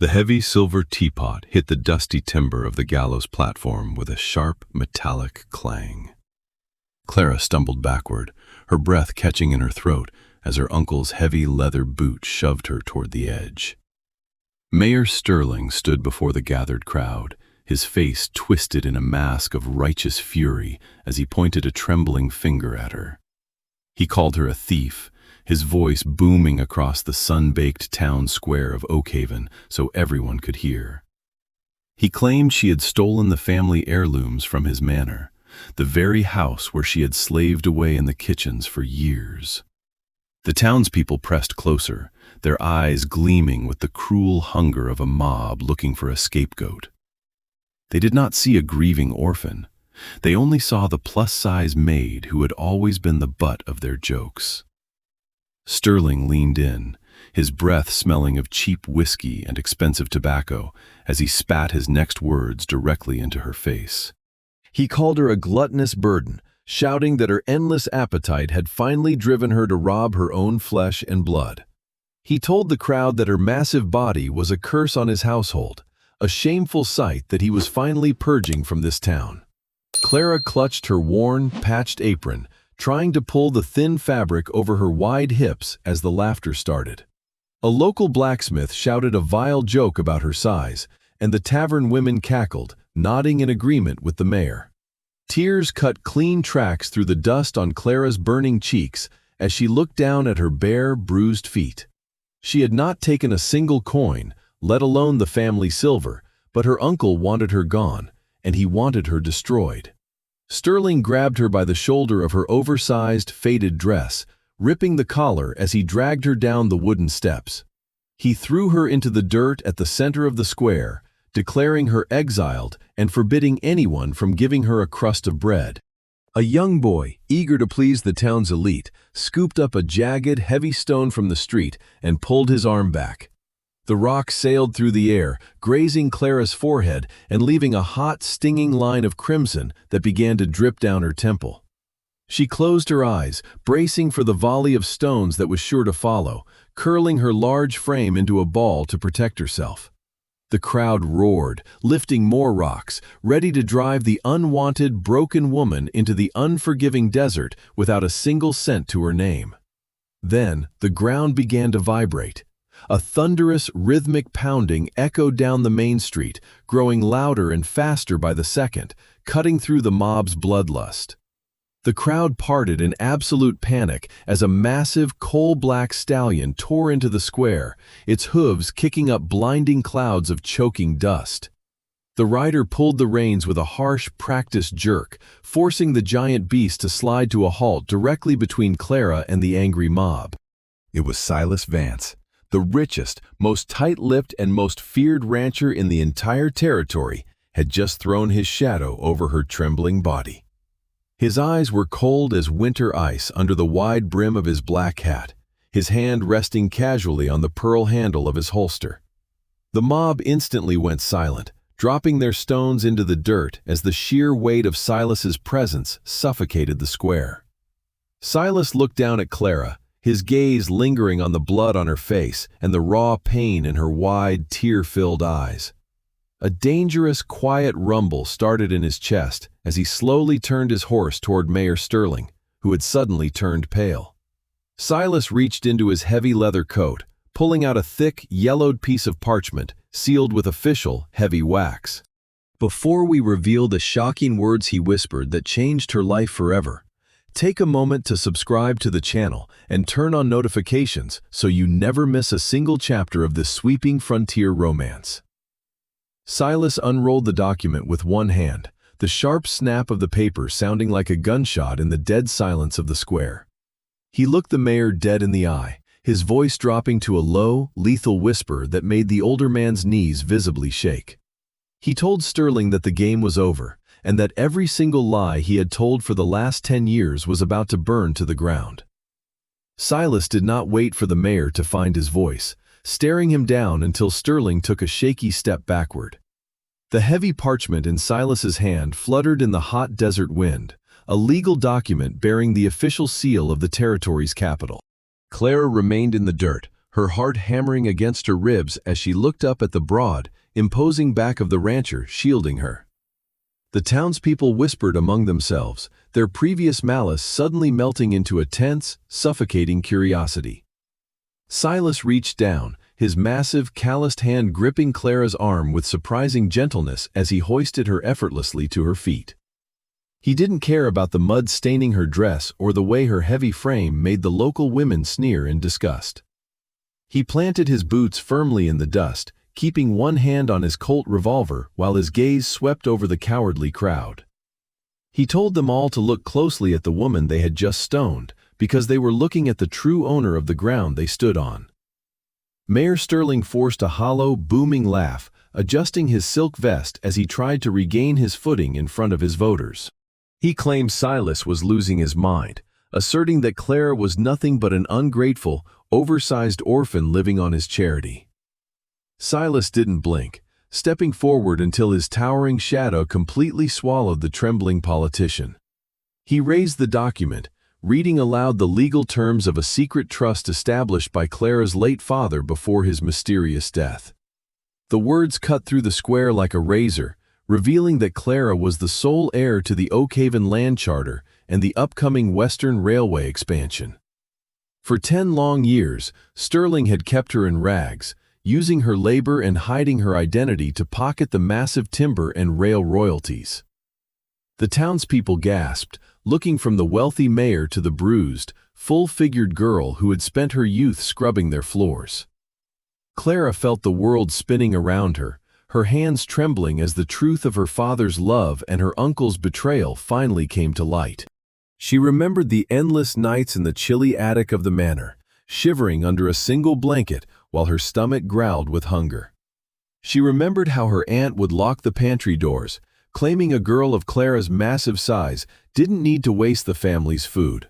The heavy silver teapot hit the dusty timber of the gallows platform with a sharp, metallic clang. Clara stumbled backward, her breath catching in her throat as her uncle's heavy leather boot shoved her toward the edge. Mayor Sterling stood before the gathered crowd, his face twisted in a mask of righteous fury as he pointed a trembling finger at her. He called her a thief, his voice booming across the sun-baked town square of Oakhaven so everyone could hear. He claimed she had stolen the family heirlooms from his manor, the very house where she had slaved away in the kitchens for years. The townspeople pressed closer, their eyes gleaming with the cruel hunger of a mob looking for a scapegoat. They did not see a grieving orphan. They only saw the plus-size maid who had always been the butt of their jokes. Sterling leaned in, his breath smelling of cheap whiskey and expensive tobacco, as he spat his next words directly into her face. He called her a gluttonous burden, shouting that her endless appetite had finally driven her to rob her own flesh and blood. He told the crowd that her massive body was a curse on his household, a shameful sight that he was finally purging from this town. Clara clutched her worn, patched apron, trying to pull the thin fabric over her wide hips as the laughter started. A local blacksmith shouted a vile joke about her size, and the tavern women cackled, nodding in agreement with the mayor. Tears cut clean tracks through the dust on Clara's burning cheeks as she looked down at her bare, bruised feet. She had not taken a single coin, let alone the family silver, but her uncle wanted her gone, and he wanted her destroyed. Sterling grabbed her by the shoulder of her oversized, faded dress, ripping the collar as he dragged her down the wooden steps. He threw her into the dirt at the center of the square, declaring her exiled and forbidding anyone from giving her a crust of bread. A young boy, eager to please the town's elite, scooped up a jagged, heavy stone from the street and pulled his arm back. The rock sailed through the air, grazing Clara's forehead and leaving a hot, stinging line of crimson that began to drip down her temple. She closed her eyes, bracing for the volley of stones that was sure to follow, curling her large frame into a ball to protect herself. The crowd roared, lifting more rocks, ready to drive the unwanted, broken woman into the unforgiving desert without a single cent to her name. Then the ground began to vibrate. A thunderous, rhythmic pounding echoed down the main street, growing louder and faster by the second, cutting through the mob's bloodlust. The crowd parted in absolute panic as a massive, coal-black stallion tore into the square, its hooves kicking up blinding clouds of choking dust. The rider pulled the reins with a harsh, practiced jerk, forcing the giant beast to slide to a halt directly between Clara and the angry mob. It was Silas Vance, the richest, most tight-lipped, and most feared rancher in the entire territory, had just thrown his shadow over her trembling body. His eyes were cold as winter ice under the wide brim of his black hat, his hand resting casually on the pearl handle of his holster. The mob instantly went silent, dropping their stones into the dirt as the sheer weight of Silas's presence suffocated the square. Silas looked down at Clara, his gaze lingering on the blood on her face and the raw pain in her wide, tear-filled eyes. A dangerous, quiet rumble started in his chest as he slowly turned his horse toward Mayor Sterling, who had suddenly turned pale. Silas reached into his heavy leather coat, pulling out a thick, yellowed piece of parchment sealed with official, heavy wax. Before we reveal the shocking words he whispered that changed her life forever, take a moment to subscribe to the channel and turn on notifications so you never miss a single chapter of this sweeping frontier romance. Silas unrolled the document with one hand, the sharp snap of the paper sounding like a gunshot in the dead silence of the square. He looked the mayor dead in the eye, his voice dropping to a low, lethal whisper that made the older man's knees visibly shake. He told Sterling that the game was over, and that every single lie he had told for the last 10 years was about to burn to the ground. Silas did not wait for the mayor to find his voice, staring him down until Sterling took a shaky step backward. The heavy parchment in Silas's hand fluttered in the hot desert wind, a legal document bearing the official seal of the territory's capital. Clara remained in the dirt, her heart hammering against her ribs as she looked up at the broad, imposing back of the rancher shielding her. The townspeople whispered among themselves, their previous malice suddenly melting into a tense, suffocating curiosity. Silas reached down, his massive, calloused hand gripping Clara's arm with surprising gentleness as he hoisted her effortlessly to her feet. He didn't care about the mud staining her dress or the way her heavy frame made the local women sneer in disgust. He planted his boots firmly in the dust, keeping one hand on his Colt revolver while his gaze swept over the cowardly crowd. He told them all to look closely at the woman they had just stoned, because they were looking at the true owner of the ground they stood on. Mayor Sterling forced a hollow, booming laugh, adjusting his silk vest as he tried to regain his footing in front of his voters. He claimed Silas was losing his mind, asserting that Clara was nothing but an ungrateful, oversized orphan living on his charity. Silas didn't blink, stepping forward until his towering shadow completely swallowed the trembling politician. He raised the document, reading aloud the legal terms of a secret trust established by Clara's late father before his mysterious death. The words cut through the square like a razor, revealing that Clara was the sole heir to the Oakhaven land charter and the upcoming Western Railway expansion. For 10 long years, Sterling had kept her in rags, using her labor and hiding her identity to pocket the massive timber and rail royalties. The townspeople gasped, looking from the wealthy mayor to the bruised, full-figured girl who had spent her youth scrubbing their floors. Clara felt the world spinning around her, her hands trembling as the truth of her father's love and her uncle's betrayal finally came to light. She remembered the endless nights in the chilly attic of the manor, shivering under a single blanket while her stomach growled with hunger. She remembered how her aunt would lock the pantry doors, claiming a girl of Clara's massive size didn't need to waste the family's food.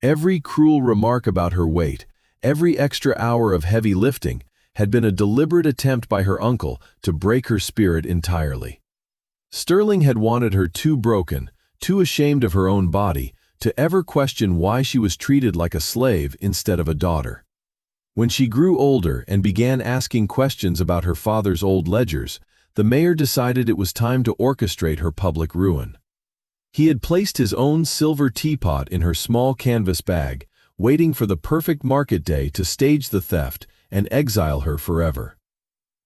Every cruel remark about her weight, every extra hour of heavy lifting, had been a deliberate attempt by her uncle to break her spirit entirely. Sterling had wanted her too broken, too ashamed of her own body, to ever question why she was treated like a slave instead of a daughter. When she grew older and began asking questions about her father's old ledgers, the mayor decided it was time to orchestrate her public ruin. He had placed his own silver teapot in her small canvas bag, waiting for the perfect market day to stage the theft and exile her forever.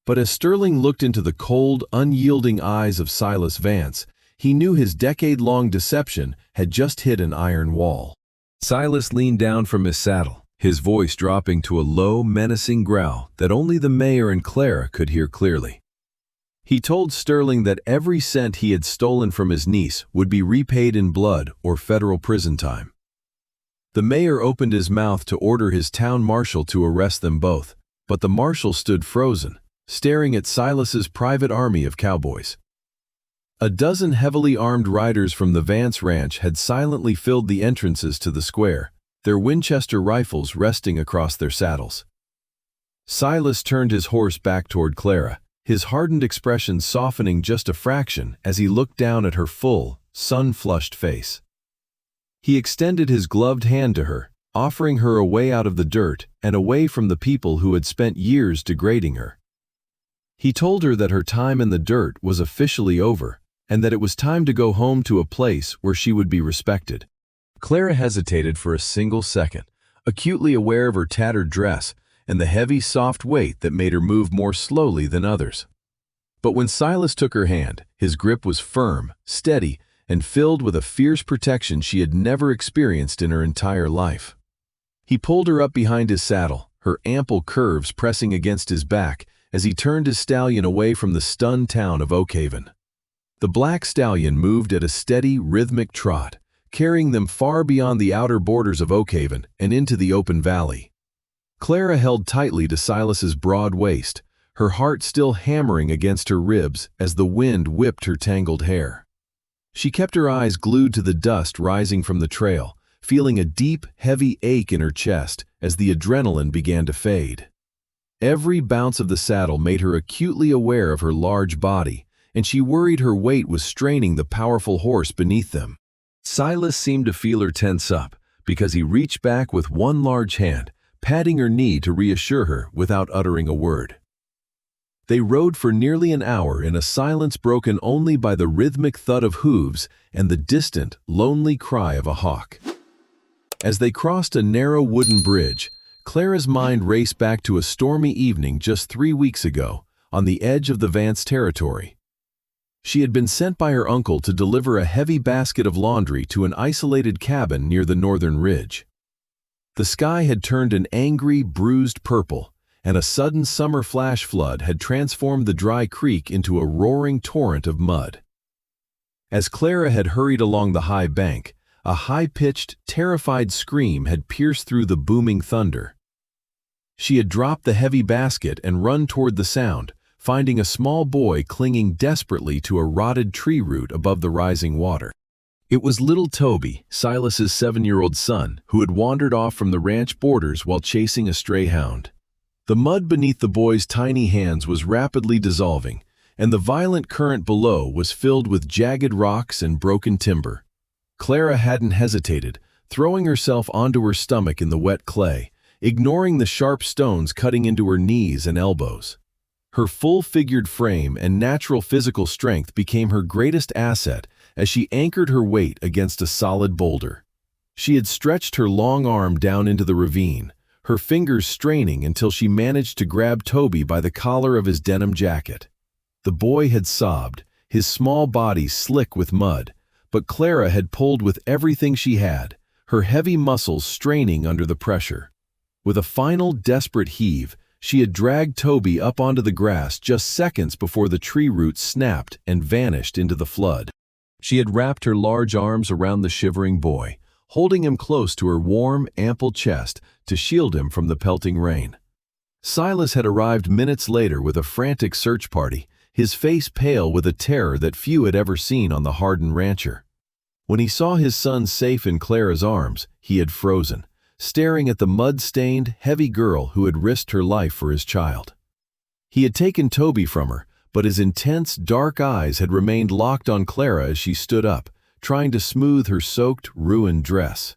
But as Sterling looked into the cold, unyielding eyes of Silas Vance, he knew his decade-long deception had just hit an iron wall. Silas leaned down from his saddle, his voice dropping to a low, menacing growl that only the mayor and Clara could hear clearly. He told Sterling that every cent he had stolen from his niece would be repaid in blood or federal prison time. The mayor opened his mouth to order his town marshal to arrest them both, but the marshal stood frozen, staring at Silas's private army of cowboys. A dozen heavily armed riders from the Vance ranch had silently filled the entrances to the square, their Winchester rifles resting across their saddles. Silas turned his horse back toward Clara, his hardened expression softening just a fraction as he looked down at her full, sun-flushed face. He extended his gloved hand to her, offering her a way out of the dirt and away from the people who had spent years degrading her. He told her that her time in the dirt was officially over, and that it was time to go home to a place where she would be respected. Clara hesitated for a single second, acutely aware of her tattered dress and the heavy, soft weight that made her move more slowly than others. But when Silas took her hand, his grip was firm, steady, and filled with a fierce protection she had never experienced in her entire life. He pulled her up behind his saddle, her ample curves pressing against his back as he turned his stallion away from the stunned town of Oakhaven. The black stallion moved at a steady, rhythmic trot, carrying them far beyond the outer borders of Oakhaven and into the open valley. Clara held tightly to Silas's broad waist, her heart still hammering against her ribs as the wind whipped her tangled hair. She kept her eyes glued to the dust rising from the trail, feeling a deep, heavy ache in her chest as the adrenaline began to fade. Every bounce of the saddle made her acutely aware of her large body, and she worried her weight was straining the powerful horse beneath them. Silas seemed to feel her tense up, because he reached back with one large hand, patting her knee to reassure her without uttering a word. They rode for nearly an hour in a silence broken only by the rhythmic thud of hooves and the distant, lonely cry of a hawk. As they crossed a narrow wooden bridge, Clara's mind raced back to a stormy evening just 3 weeks ago, on the edge of the Vance territory. She had been sent by her uncle to deliver a heavy basket of laundry to an isolated cabin near the northern ridge. The sky had turned an angry, bruised purple, and a sudden summer flash flood had transformed the dry creek into a roaring torrent of mud. As Clara had hurried along the high bank, a high-pitched, terrified scream had pierced through the booming thunder. She had dropped the heavy basket and run toward the sound, finding a small boy clinging desperately to a rotted tree root above the rising water. It was little Toby, Silas's 7-year-old son, who had wandered off from the ranch borders while chasing a stray hound. The mud beneath the boy's tiny hands was rapidly dissolving, and the violent current below was filled with jagged rocks and broken timber. Clara hadn't hesitated, throwing herself onto her stomach in the wet clay, ignoring the sharp stones cutting into her knees and elbows. Her full-figured frame and natural physical strength became her greatest asset as she anchored her weight against a solid boulder. She had stretched her long arm down into the ravine, her fingers straining until she managed to grab Toby by the collar of his denim jacket. The boy had sobbed, his small body slick with mud, but Clara had pulled with everything she had, her heavy muscles straining under the pressure. With a final desperate heave, she had dragged Toby up onto the grass just seconds before the tree roots snapped and vanished into the flood. She had wrapped her large arms around the shivering boy, holding him close to her warm, ample chest to shield him from the pelting rain. Silas had arrived minutes later with a frantic search party, his face pale with a terror that few had ever seen on the hardened rancher. When he saw his son safe in Clara's arms, he had frozen, staring at the mud-stained, heavy girl who had risked her life for his child. He had taken Toby from her, but his intense, dark eyes had remained locked on Clara as she stood up, trying to smooth her soaked, ruined dress.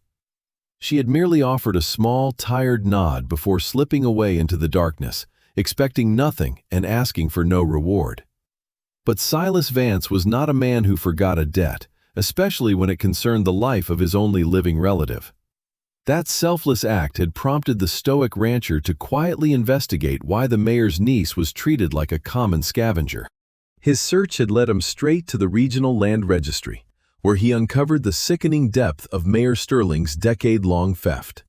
She had merely offered a small, tired nod before slipping away into the darkness, expecting nothing and asking for no reward. But Silas Vance was not a man who forgot a debt, especially when it concerned the life of his only living relative. That selfless act had prompted the stoic rancher to quietly investigate why the mayor's niece was treated like a common scavenger. His search had led him straight to the regional land registry, where he uncovered the sickening depth of Mayor Sterling's decade-long theft.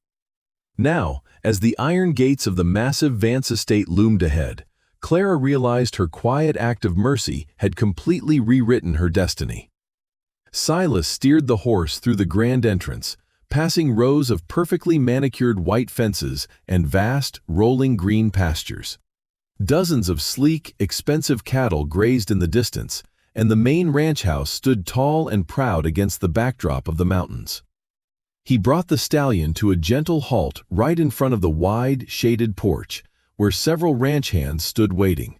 Now, as the iron gates of the massive Vance estate loomed ahead, Clara realized her quiet act of mercy had completely rewritten her destiny. Silas steered the horse through the grand entrance, passing rows of perfectly manicured white fences and vast, rolling green pastures. Dozens of sleek, expensive cattle grazed in the distance, and the main ranch house stood tall and proud against the backdrop of the mountains. He brought the stallion to a gentle halt right in front of the wide, shaded porch, where several ranch hands stood waiting.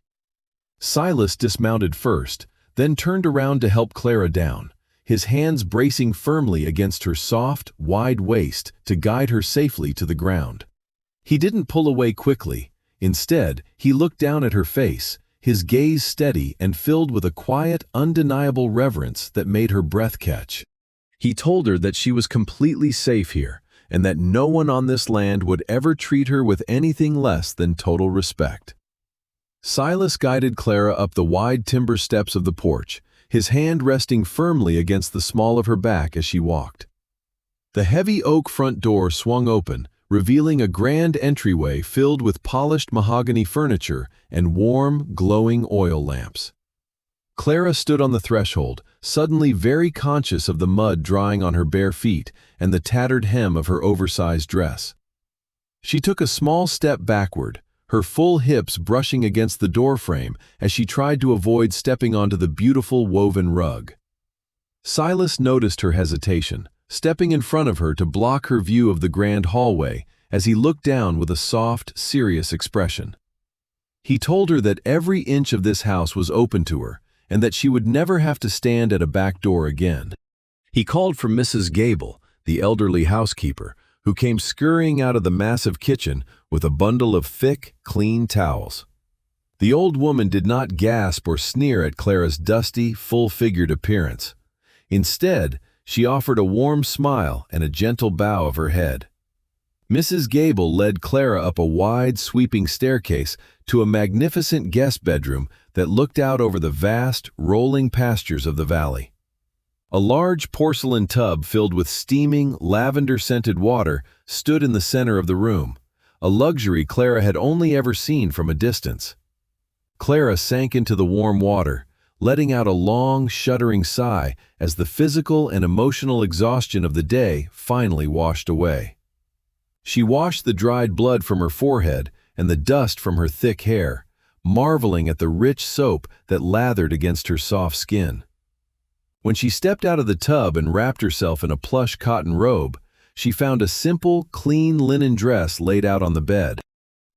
Silas dismounted first, then turned around to help Clara down, his hands bracing firmly against her soft, wide waist to guide her safely to the ground. He didn't pull away quickly. Instead, he looked down at her face, his gaze steady and filled with a quiet, undeniable reverence that made her breath catch. He told her that she was completely safe here, and that no one on this land would ever treat her with anything less than total respect. Silas guided Clara up the wide timber steps of the porch, his hand resting firmly against the small of her back as she walked. The heavy oak front door swung open, revealing a grand entryway filled with polished mahogany furniture and warm, glowing oil lamps. Clara stood on the threshold, suddenly very conscious of the mud drying on her bare feet and the tattered hem of her oversized dress. She took a small step backward, her full hips brushing against the doorframe as she tried to avoid stepping onto the beautiful woven rug. Silas noticed her hesitation, stepping in front of her to block her view of the grand hallway as he looked down with a soft, serious expression. He told her that every inch of this house was open to her and that she would never have to stand at a back door again. He called for Mrs. Gable, the elderly housekeeper, who came scurrying out of the massive kitchen with a bundle of thick, clean towels. The old woman did not gasp or sneer at Clara's dusty, full-figured appearance. Instead, she offered a warm smile and a gentle bow of her head. Mrs. Gable led Clara up a wide, sweeping staircase to a magnificent guest bedroom that looked out over the vast, rolling pastures of the valley. A large porcelain tub filled with steaming, lavender-scented water stood in the center of the room, a luxury Clara had only ever seen from a distance. Clara sank into the warm water, letting out a long, shuddering sigh as the physical and emotional exhaustion of the day finally washed away. She washed the dried blood from her forehead and the dust from her thick hair, marveling at the rich soap that lathered against her soft skin. When she stepped out of the tub and wrapped herself in a plush cotton robe, she found a simple, clean linen dress laid out on the bed.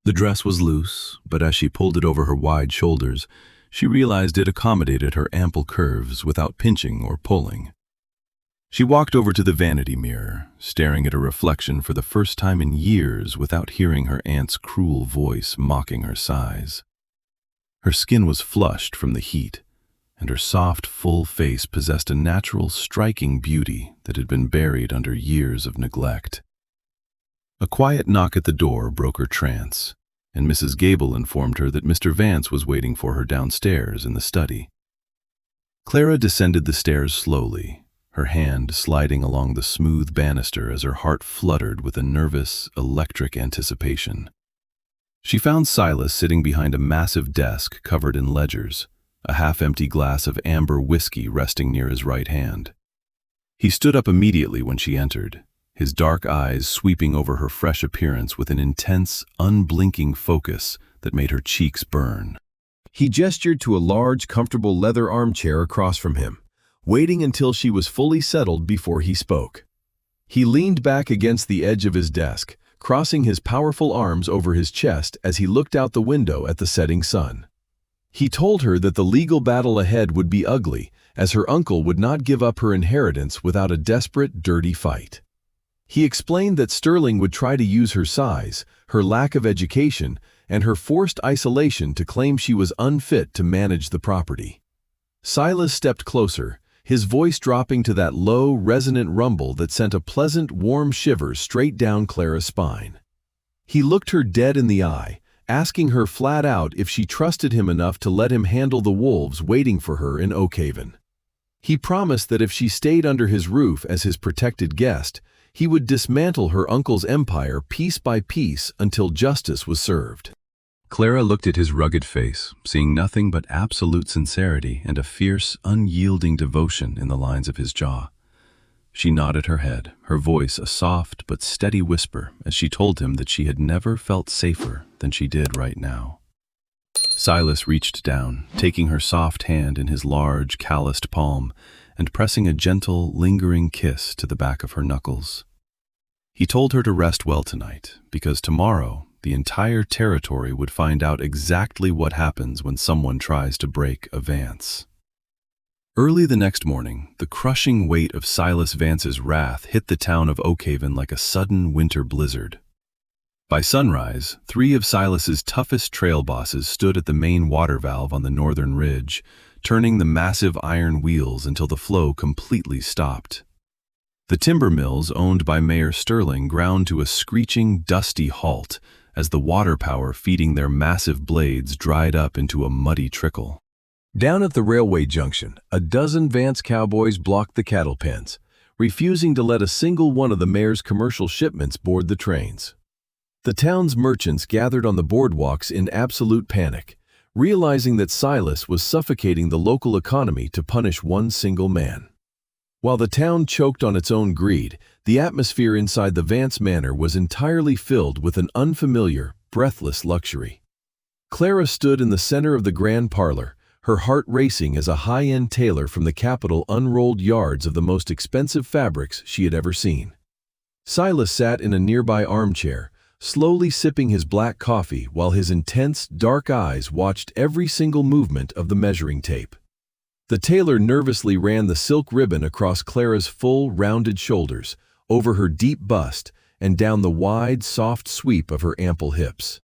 The dress was loose, but as she pulled it over her wide shoulders, she realized it accommodated her ample curves without pinching or pulling. She walked over to the vanity mirror, staring at her reflection for the first time in years without hearing her aunt's cruel voice mocking her size. Her skin was flushed from the heat, and her soft, full face possessed a natural, striking beauty that had been buried under years of neglect. A quiet knock at the door broke her trance, and Mrs. Gable informed her that Mr. Vance was waiting for her downstairs in the study. Clara descended the stairs slowly, her hand sliding along the smooth banister as her heart fluttered with a nervous, electric anticipation. She found Silas sitting behind a massive desk covered in ledgers, a half-empty glass of amber whiskey resting near his right hand. He stood up immediately when she entered, his dark eyes sweeping over her fresh appearance with an intense, unblinking focus that made her cheeks burn. He gestured to a large, comfortable leather armchair across from him, waiting until she was fully settled before he spoke. He leaned back against the edge of his desk, crossing his powerful arms over his chest as he looked out the window at the setting sun. He told her that the legal battle ahead would be ugly, as her uncle would not give up her inheritance without a desperate, dirty fight. He explained that Sterling would try to use her size, her lack of education, and her forced isolation to claim she was unfit to manage the property. Silas stepped closer, his voice dropping to that low, resonant rumble that sent a pleasant, warm shiver straight down Clara's spine. He looked her dead in the eye, asking her flat out if she trusted him enough to let him handle the wolves waiting for her in Oakhaven. He promised that if she stayed under his roof as his protected guest, he would dismantle her uncle's empire piece by piece until justice was served. Clara looked at his rugged face, seeing nothing but absolute sincerity and a fierce, unyielding devotion in the lines of his jaw. She nodded her head, her voice a soft but steady whisper as she told him that she had never felt safer than she did right now. Silas reached down, taking her soft hand in his large, calloused palm and pressing a gentle, lingering kiss to the back of her knuckles. He told her to rest well tonight, because tomorrow the entire territory would find out exactly what happens when someone tries to break a Vance. Early the next morning, the crushing weight of Silas Vance's wrath hit the town of Oakhaven like a sudden winter blizzard. By sunrise, 3 of Silas's toughest trail bosses stood at the main water valve on the northern ridge, turning the massive iron wheels until the flow completely stopped. The timber mills owned by Mayor Sterling ground to a screeching, dusty halt as the water power feeding their massive blades dried up into a muddy trickle. Down at the railway junction, a dozen Vance cowboys blocked the cattle pens, refusing to let a single one of the mayor's commercial shipments board the trains. The town's merchants gathered on the boardwalks in absolute panic, realizing that Silas was suffocating the local economy to punish one single man. While the town choked on its own greed, the atmosphere inside the Vance manor was entirely filled with an unfamiliar, breathless luxury. Clara stood in the center of the grand parlor, her heart racing as a high-end tailor from the capital unrolled yards of the most expensive fabrics she had ever seen. Silas sat in a nearby armchair, slowly sipping his black coffee while his intense, dark eyes watched every single movement of the measuring tape. The tailor nervously ran the silk ribbon across Clara's full, rounded shoulders, over her deep bust, and down the wide, soft sweep of her ample hips.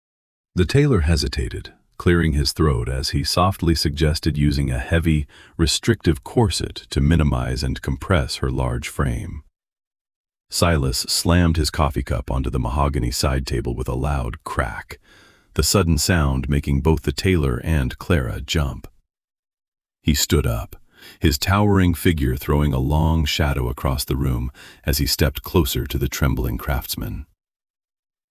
The tailor hesitated, clearing his throat as he softly suggested using a heavy, restrictive corset to minimize and compress her large frame. Silas slammed his coffee cup onto the mahogany side table with a loud crack, the sudden sound making both the tailor and Clara jump. He stood up, his towering figure throwing a long shadow across the room as he stepped closer to the trembling craftsman.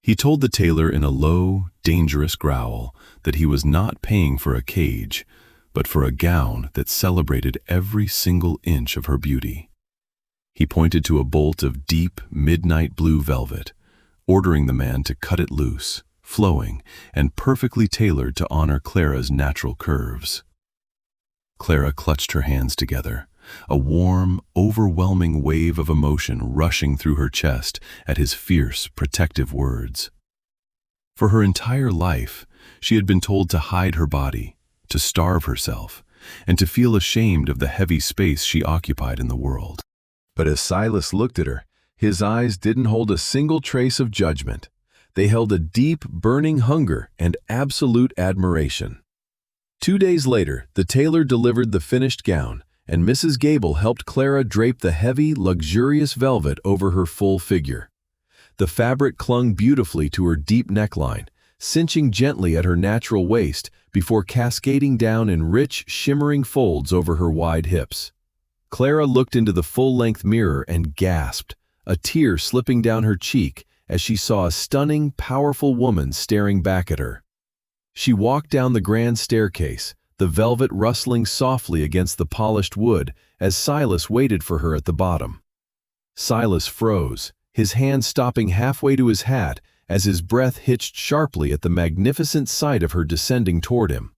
He told the tailor in a low, dangerous growl that he was not paying for a cage, but for a gown that celebrated every single inch of her beauty. He pointed to a bolt of deep, midnight blue velvet, ordering the man to cut it loose, flowing, and perfectly tailored to honor Clara's natural curves. Clara clutched her hands together, a warm, overwhelming wave of emotion rushing through her chest at his fierce, protective words. For her entire life, she had been told to hide her body, to starve herself, and to feel ashamed of the heavy space she occupied in the world. But as Silas looked at her, his eyes didn't hold a single trace of judgment. They held a deep, burning hunger and absolute admiration. 2 days later, the tailor delivered the finished gown, and Mrs. Gable helped Clara drape the heavy, luxurious velvet over her full figure. The fabric clung beautifully to her deep neckline, cinching gently at her natural waist before cascading down in rich, shimmering folds over her wide hips. Clara looked into the full-length mirror and gasped, a tear slipping down her cheek as she saw a stunning, powerful woman staring back at her. She walked down the grand staircase, the velvet rustling softly against the polished wood as Silas waited for her at the bottom. Silas froze, his hand stopping halfway to his hat as his breath hitched sharply at the magnificent sight of her descending toward him.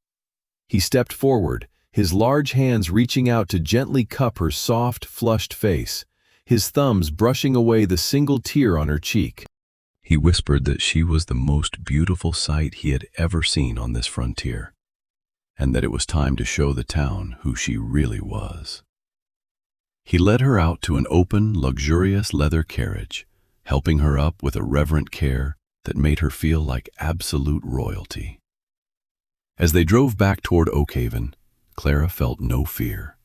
He stepped forward, his large hands reaching out to gently cup her soft, flushed face, his thumbs brushing away the single tear on her cheek. He whispered that she was the most beautiful sight he had ever seen on this frontier, and that it was time to show the town who she really was. He led her out to an open, luxurious leather carriage, helping her up with a reverent care that made her feel like absolute royalty. As they drove back toward Oakhaven, Clara felt no fear,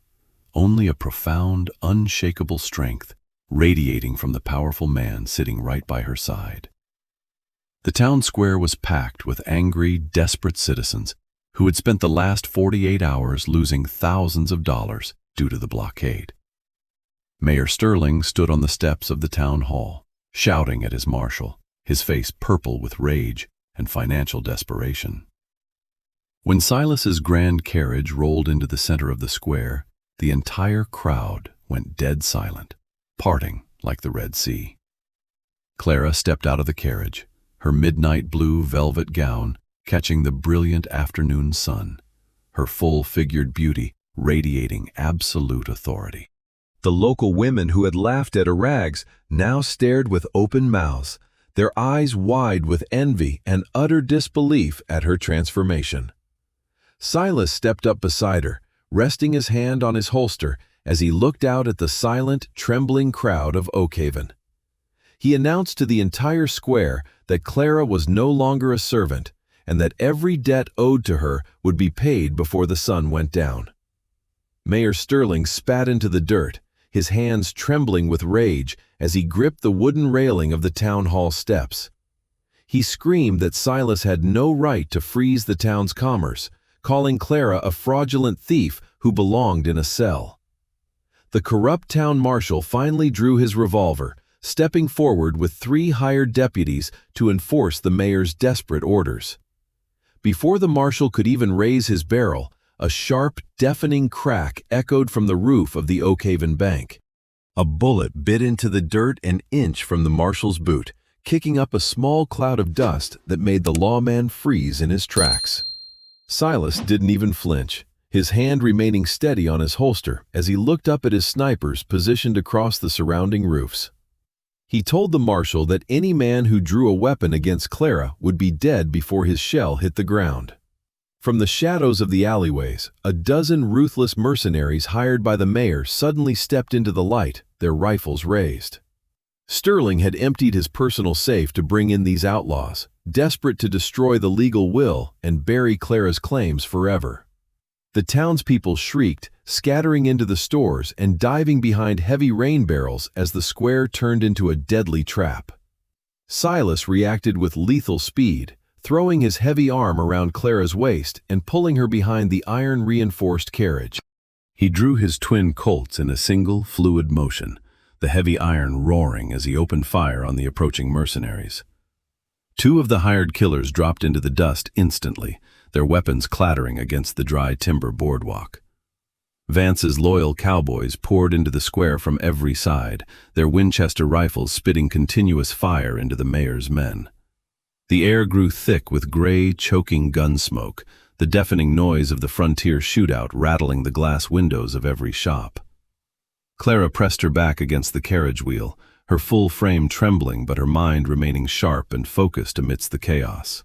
only a profound, unshakable strength radiating from the powerful man sitting right by her side. The town square was packed with angry, desperate citizens who had spent the last 48 hours losing thousands of dollars due to the blockade. Mayor Sterling stood on the steps of the town hall, shouting at his marshal, his face purple with rage and financial desperation. When Silas's grand carriage rolled into the center of the square, the entire crowd went dead silent, parting like the Red Sea. Clara stepped out of the carriage, her midnight blue velvet gown catching the brilliant afternoon sun, her full-figured beauty radiating absolute authority. The local women who had laughed at her rags now stared with open mouths, their eyes wide with envy and utter disbelief at her transformation. Silas stepped up beside her, resting his hand on his holster as he looked out at the silent, trembling crowd of Oakhaven. He announced to the entire square that Clara was no longer a servant and that every debt owed to her would be paid before the sun went down. Mayor Sterling spat into the dirt, his hands trembling with rage as he gripped the wooden railing of the town hall steps. He screamed that Silas had no right to freeze the town's commerce, calling Clara a fraudulent thief who belonged in a cell. The corrupt town marshal finally drew his revolver, stepping forward with 3 hired deputies to enforce the mayor's desperate orders. Before the marshal could even raise his barrel, a sharp, deafening crack echoed from the roof of the Oakhaven Bank. A bullet bit into the dirt an inch from the marshal's boot, kicking up a small cloud of dust that made the lawman freeze in his tracks. Silas didn't even flinch, his hand remaining steady on his holster as he looked up at his snipers positioned across the surrounding roofs. He told the marshal that any man who drew a weapon against Clara would be dead before his shell hit the ground. From the shadows of the alleyways, a dozen ruthless mercenaries hired by the mayor suddenly stepped into the light, their rifles raised. Sterling had emptied his personal safe to bring in these outlaws, desperate to destroy the legal will and bury Clara's claims forever. The townspeople shrieked, scattering into the stores and diving behind heavy rain barrels as the square turned into a deadly trap. Silas reacted with lethal speed, throwing his heavy arm around Clara's waist and pulling her behind the iron-reinforced carriage. He drew his twin Colts in a single, fluid motion, the heavy iron roaring as he opened fire on the approaching mercenaries. Two of the hired killers dropped into the dust instantly, their weapons clattering against the dry timber boardwalk. Vance's loyal cowboys poured into the square from every side, their Winchester rifles spitting continuous fire into the mayor's men. The air grew thick with gray, choking gun smoke, the deafening noise of the frontier shootout rattling the glass windows of every shop. Clara pressed her back against the carriage wheel, her full frame trembling but her mind remaining sharp and focused amidst the chaos.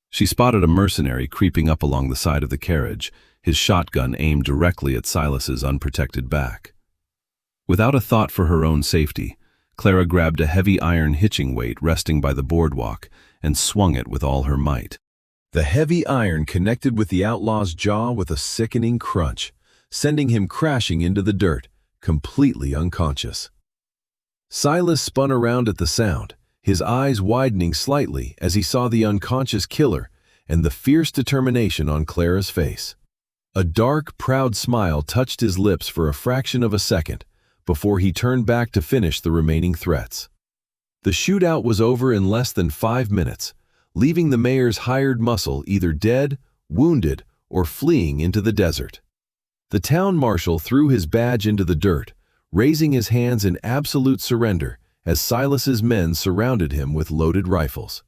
She spotted a mercenary creeping up along the side of the carriage, his shotgun aimed directly at Silas's unprotected back. Without a thought for her own safety, Clara grabbed a heavy iron hitching weight resting by the boardwalk and swung it with all her might. The heavy iron connected with the outlaw's jaw with a sickening crunch, sending him crashing into the dirt, completely unconscious. Silas spun around at the sound, his eyes widening slightly as he saw the unconscious killer and the fierce determination on Clara's face. A dark, proud smile touched his lips for a fraction of a second before he turned back to finish the remaining threats. The shootout was over in less than 5 minutes, leaving the mayor's hired muscle either dead, wounded, or fleeing into the desert. The town marshal threw his badge into the dirt, raising his hands in absolute surrender as Silas's men surrounded him with loaded rifles.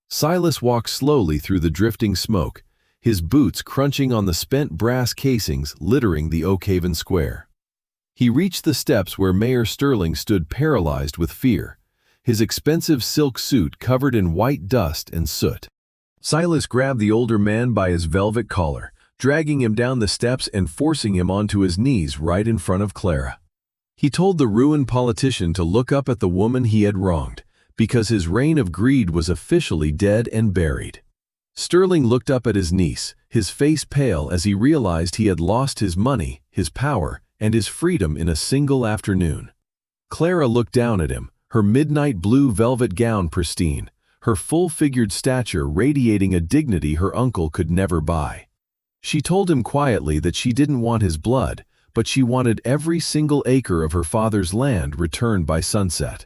Silas walked slowly through the drifting smoke, his boots crunching on the spent brass casings littering the Oakhaven Square. He reached the steps where Mayor Sterling stood paralyzed with fear, his expensive silk suit covered in white dust and soot. Silas grabbed the older man by his velvet collar, dragging him down the steps and forcing him onto his knees right in front of Clara. He told the ruined politician to look up at the woman he had wronged, because his reign of greed was officially dead and buried. Sterling looked up at his niece, his face pale as he realized he had lost his money, his power, and his freedom in a single afternoon. Clara looked down at him, her midnight blue velvet gown pristine, her full-figured stature radiating a dignity her uncle could never buy. She told him quietly that she didn't want his blood, but she wanted every single acre of her father's land returned by sunset.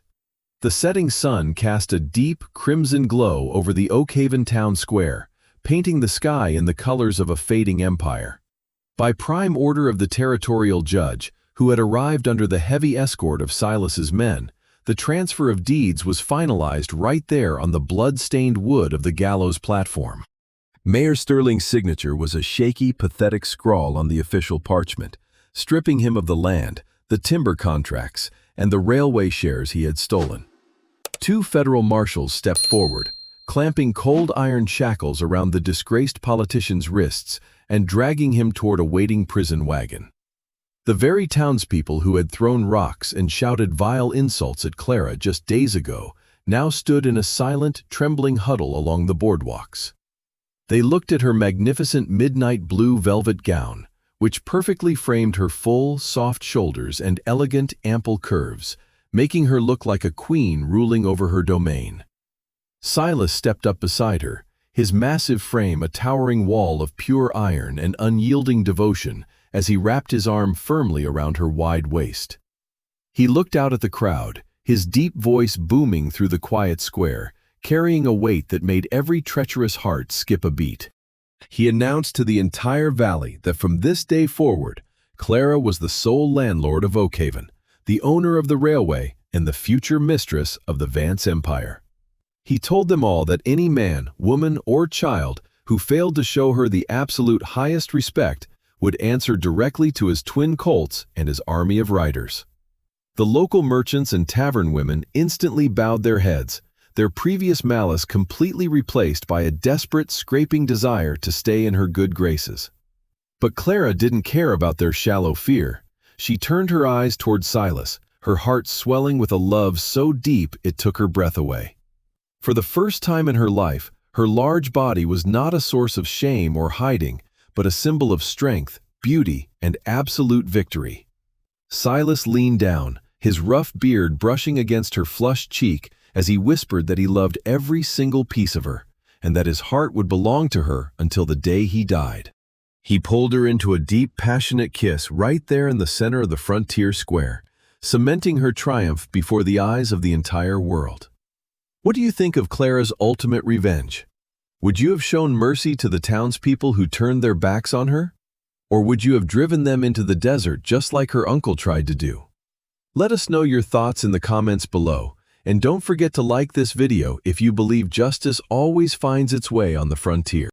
The setting sun cast a deep, crimson glow over the Oakhaven town square, painting the sky in the colors of a fading empire. By prime order of the territorial judge, who had arrived under the heavy escort of Silas's men, the transfer of deeds was finalized right there on the blood-stained wood of the gallows platform. Mayor Sterling's signature was a shaky, pathetic scrawl on the official parchment, stripping him of the land, the timber contracts, and the railway shares he had stolen. Two federal marshals stepped forward, clamping cold iron shackles around the disgraced politician's wrists and dragging him toward a waiting prison wagon. The very townspeople who had thrown rocks and shouted vile insults at Clara just days ago now stood in a silent, trembling huddle along the boardwalks. They looked at her magnificent midnight blue velvet gown, which perfectly framed her full, soft shoulders and elegant, ample curves, making her look like a queen ruling over her domain. Silas stepped up beside her, his massive frame a towering wall of pure iron and unyielding devotion as he wrapped his arm firmly around her wide waist. He looked out at the crowd, his deep voice booming through the quiet square, carrying a weight that made every treacherous heart skip a beat. He announced to the entire valley that from this day forward, Clara was the sole landlord of Oakhaven, the owner of the railway, and the future mistress of the Vance Empire. He told them all that any man, woman, or child who failed to show her the absolute highest respect would answer directly to his twin colts and his army of riders. The local merchants and tavern women instantly bowed their heads, their previous malice completely replaced by a desperate, scraping desire to stay in her good graces. But Clara didn't care about their shallow fear. She turned her eyes toward Silas, her heart swelling with a love so deep it took her breath away. For the first time in her life, her large body was not a source of shame or hiding, but a symbol of strength, beauty, and absolute victory. Silas leaned down, his rough beard brushing against her flushed cheek as he whispered that he loved every single piece of her, and that his heart would belong to her until the day he died. He pulled her into a deep, passionate kiss right there in the center of the frontier square, cementing her triumph before the eyes of the entire world. What do you think of Clara's ultimate revenge? Would you have shown mercy to the townspeople who turned their backs on her? Or would you have driven them into the desert just like her uncle tried to do? Let us know your thoughts in the comments below, and don't forget to like this video if you believe justice always finds its way on the frontier.